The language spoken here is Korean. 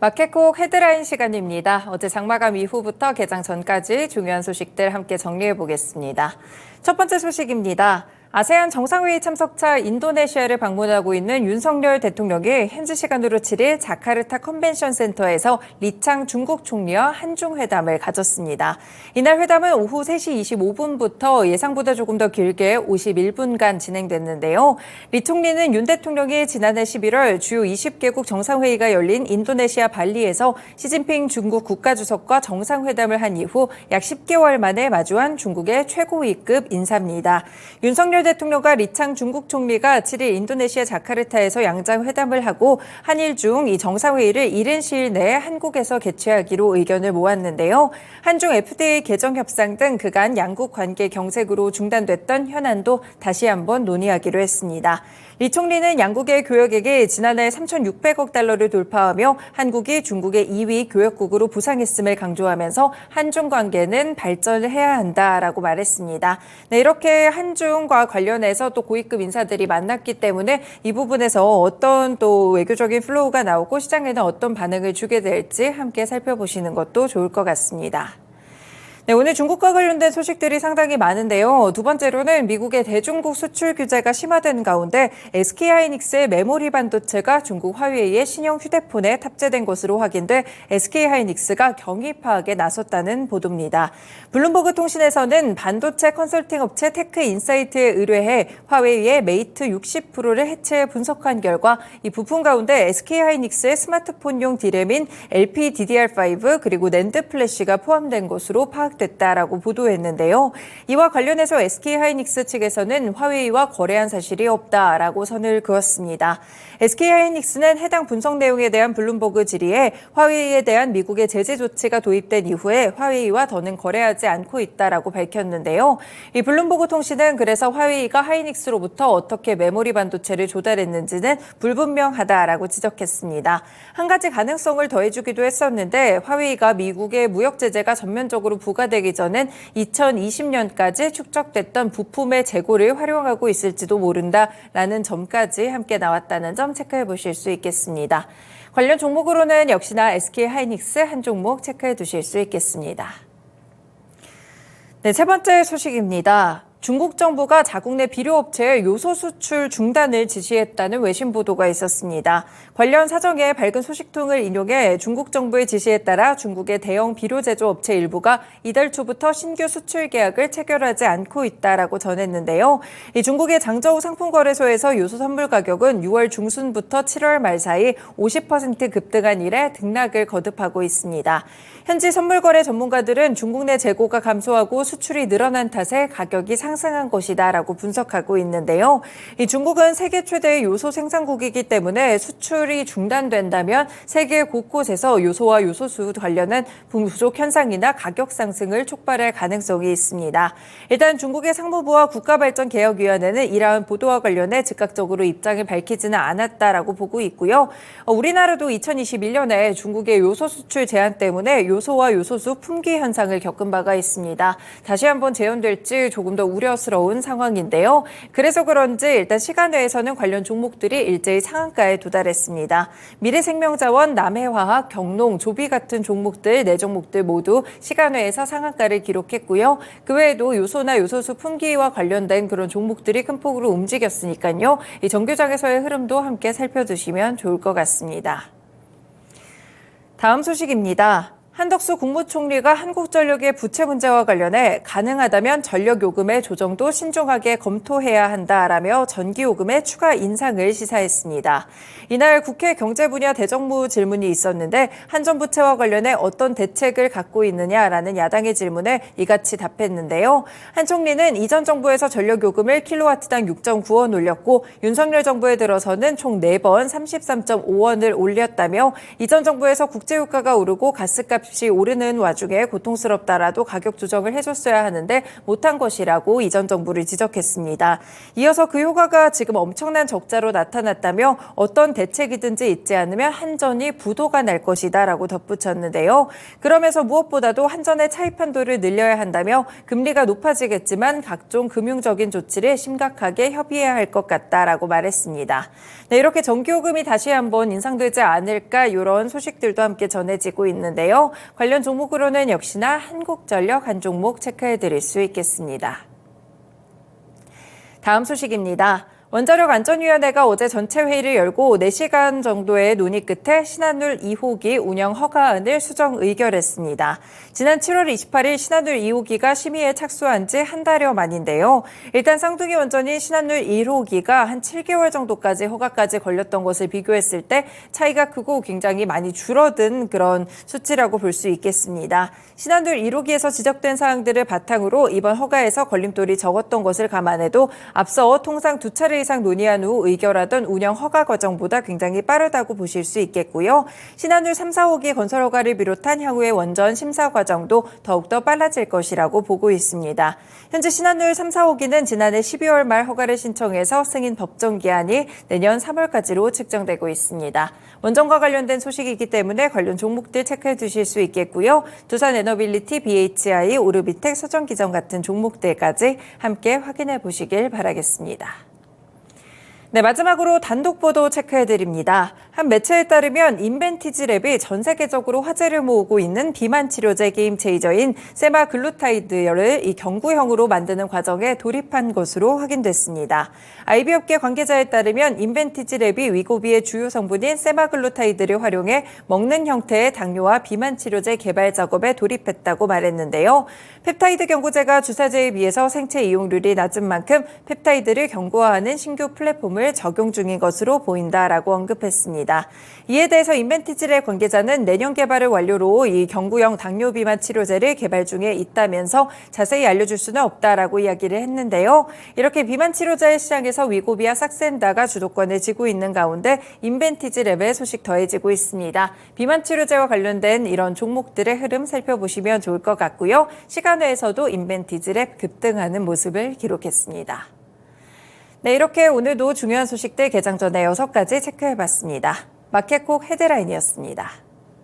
마켓콕 헤드라인 시간입니다. 어제 장마감 이후부터 개장 전까지 중요한 소식들 함께 정리해 보겠습니다. 첫 번째 소식입니다. 아세안 정상회의 참석차 인도네시아를 방문하고 있는 윤석열 대통령이 현지 시간으로 7일 자카르타 컨벤션 센터에서 리창 중국 총리와 한중회담을 가졌습니다. 이날 회담은 오후 3시 25분부터 예상보다 조금 더 길게 51분간 진행됐는데요. 리 총리는 윤 대통령이 지난해 11월 주요 20개국 정상회의가 열린 인도네시아 발리에서 시진핑 중국 국가주석과 정상회담을 한 이후 약 10개월 만에 마주한 중국의 최고위급 인사입니다. 윤석열 대통령과 리창 중국 총리가 7일 인도네시아 자카르타에서 양장회담을 하고 한일 중 이 정상회의를 이른 시일 내에 한국에서 개최하기로 의견을 모았는데요. 한중 FTA 개정 협상 등 그간 양국 관계 경색으로 중단됐던 현안도 다시 한번 논의하기로 했습니다. 리 총리는 양국의 교역액이 지난해 3,600억 달러를 돌파하며 한국이 중국의 2위 교역국으로 부상했음을 강조하면서 한중 관계는 발전을 해야 한다라고 말했습니다. 네, 이렇게 한중과 관련해서 또 고위급 인사들이 만났기 때문에 이 부분에서 어떤 또 외교적인 플로우가 나오고 시장에는 어떤 반응을 주게 될지 함께 살펴보시는 것도 좋을 것 같습니다. 네, 오늘 중국과 관련된 소식들이 상당히 많은데요. 두 번째로는 미국의 대중국 수출 규제가 심화된 가운데 SK하이닉스의 메모리 반도체가 중국 화웨이의 신형 휴대폰에 탑재된 것으로 확인돼 SK하이닉스가 경위 파악에 나섰다는 보도입니다. 블룸버그 통신에서는 반도체 컨설팅 업체 테크인사이트에 의뢰해 화웨이의 메이트 60 프로를 해체 분석한 결과 이 부품 가운데 SK하이닉스의 스마트폰용 D램인 LPDDR5 그리고 낸드 플래시가 포함된 것으로 됐다라고 보도했는데요. 이와 관련해서 SK하이닉스 측에서는 화웨이와 거래한 사실이 없다라고 선을 그었습니다. SK하이닉스는 해당 분석 내용에 대한 블룸버그 질의에 화웨이에 대한 미국의 제재 조치가 도입된 이후에 화웨이와 더는 거래하지 않고 있다라고 밝혔는데요. 이 블룸버그 통신은 그래서 화웨이가 하이닉스로부터 어떻게 메모리 반도체를 조달했는지는 불분명하다라고 지적했습니다. 한 가지 가능성을 더해주기도 했었는데 화웨이가 미국의 무역 제재가 전면적으로 부과되기 전엔 2020년까지 축적됐던 부품의 재고를 활용하고 있을지도 모른다라는 점까지 함께 나왔다는 점 체크해 보실 수 있겠습니다. 관련 종목으로는 역시나 SK하이닉스 한 종목 체크해 두실 수 있겠습니다. 네, 세 번째 소식입니다. 중국 정부가 자국 내 비료업체에 요소 수출 중단을 지시했다는 외신 보도가 있었습니다. 관련 사정에 밝은 소식통을 인용해 중국 정부의 지시에 따라 중국의 대형 비료 제조업체 일부가 이달 초부터 신규 수출 계약을 체결하지 않고 있다라고 전했는데요. 이 중국의 장저우 상품거래소에서 요소 선물 가격은 6월 중순부터 7월 말 사이 50% 급등한 이래 등락을 거듭하고 있습니다. 현지 선물거래 전문가들은 중국 내 재고가 감소하고 수출이 늘어난 탓에 가격이 상승한 것이다라고 분석하고 있는데요. 이 중국은 세계 최대의 요소 생산국이기 때문에 수출이 중단된다면 세계 곳곳에서 요소와 요소수 관련한 부족 현상이나 가격 상승을 촉발할 가능성이 있습니다. 일단 중국의 상무부와 국가발전개혁위원회는 이러한 보도와 관련해 즉각적으로 입장을 밝히지는 않았다라고 보고 있고요. 우리나라도 2021년에 중국의 요소 수출 제한 때문에 요소와 요소수 품귀 현상을 겪은 바가 있습니다. 다시 한번 재현될지 조금 더 우려스러운 상황인데요. 그래서 그런지 일단 시간외에서는 관련 종목들이 일제히 상한가에 도달했습니다. 미래생명자원, 남해화학, 경농, 조비 같은 종목들, 네 종목들 모두 시간외에서 상한가를 기록했고요. 그 외에도 요소나 요소수 품귀와 관련된 그런 종목들이 큰 폭으로 움직였으니까요. 이 정규장에서의 흐름도 함께 살펴두시면 좋을 것 같습니다. 다음 소식입니다. 한덕수 국무총리가 한국전력의 부채 문제와 관련해 가능하다면 전력요금의 조정도 신중하게 검토해야 한다라며 전기요금의 추가 인상을 시사했습니다. 이날 국회 경제분야 대정부 질문이 있었는데 한전 부채와 관련해 어떤 대책을 갖고 있느냐라는 야당의 질문에 이같이 답했는데요. 한 총리는 이전 정부에서 전력요금을 킬로와트당 6.9원 올렸고 윤석열 정부에 들어서는 총 4번 33.5원을 올렸다며 이전 정부에서 국제유가가 오르고 가스값 주식값이 오르는 와중에 고통스럽다라도 가격 조정을 해줬어야 하는데 못한 것이라고 이전 정부를 지적했습니다. 이어서 그 효과가 지금 엄청난 적자로 나타났다며 어떤 대책이든지 있지 않으면 한전이 부도가 날 것이다라고 덧붙였는데요. 그러면서 무엇보다도 한전의 차입 한도를 늘려야 한다며 금리가 높아지겠지만 각종 금융적인 조치를 심각하게 협의해야 할 것 같다라고 말했습니다. 네, 이렇게 전기요금이 다시 한번 인상되지 않을까 이런 소식들도 함께 전해지고 있는데요. 관련 종목으로는 역시나 한국전력 한 종목 체크해드릴 수 있겠습니다. 다음 소식입니다. 원자력안전위원회가 어제 전체 회의를 열고 4시간 정도의 논의 끝에 신한울 2호기 운영 허가안을 수정 의결했습니다. 지난 7월 28일 신한울 2호기가 심의에 착수한 지 한 달여 만인데요. 일단 쌍둥이 원전인 신한울 1호기가 한 7개월 정도까지 허가까지 걸렸던 것을 비교했을 때 차이가 크고 굉장히 많이 줄어든 그런 수치라고 볼 수 있겠습니다. 신한울 1호기에서 지적된 사항들을 바탕으로 이번 허가에서 걸림돌이 적었던 것을 감안해도 앞서 통상 2차례 이상 논의한 후 의결하던 운영 허가 과정보다 굉장히 빠르다고 보실 수 있겠고요. 신한울 3, 4호기 건설 허가를 비롯한 향후의 원전 심사 과정도 더욱더 빨라질 것이라고 보고 있습니다. 현재 신한울 3, 4호기는 지난해 12월 말 허가를 신청해서 승인 법정 기한이 내년 3월까지로 측정되고 있습니다. 원전과 관련된 소식이기 때문에 관련 종목들 체크해 두실 수 있겠고요. 두산에너빌리티, BHI, 오르비텍, 서정기전 같은 종목들까지 함께 확인해 보시길 바라겠습니다. 네, 마지막으로 단독 보도 체크해드립니다. 한 매체에 따르면 인벤티지랩이 전 세계적으로 화제를 모으고 있는 비만 치료제 게임 체이저인 세마글루타이드를 이 경구형으로 만드는 과정에 돌입한 것으로 확인됐습니다. IB업계 관계자에 따르면 인벤티지랩이 위고비의 주요 성분인 세마글루타이드를 활용해 먹는 형태의 당뇨와 비만 치료제 개발 작업에 돌입했다고 말했는데요. 펩타이드 경구제가 주사제에 비해서 생체 이용률이 낮은 만큼 펩타이드를 경구화하는 신규 플랫폼을 적용 중인 것으로 보인다라고 언급했습니다. 이에 대해서 인벤티지랩 관계자는 내년 개발을 완료로 이 경구형 당뇨 비만 치료제를 개발 중에 있다면서 자세히 알려줄 수는 없다라고 이야기를 했는데요. 이렇게 비만 치료제 시장에서 위고비와 삭센다가 주도권을 쥐고 있는 가운데 인벤티지랩의 소식 더해지고 있습니다. 비만 치료제와 관련된 이런 종목들의 흐름 살펴보시면 좋을 것 같고요. 시간외에서도 인벤티지랩 급등하는 모습을 기록했습니다. 네, 이렇게 오늘도 중요한 소식들 개장 전에 6가지 체크해봤습니다. 마켓콕 헤드라인이었습니다.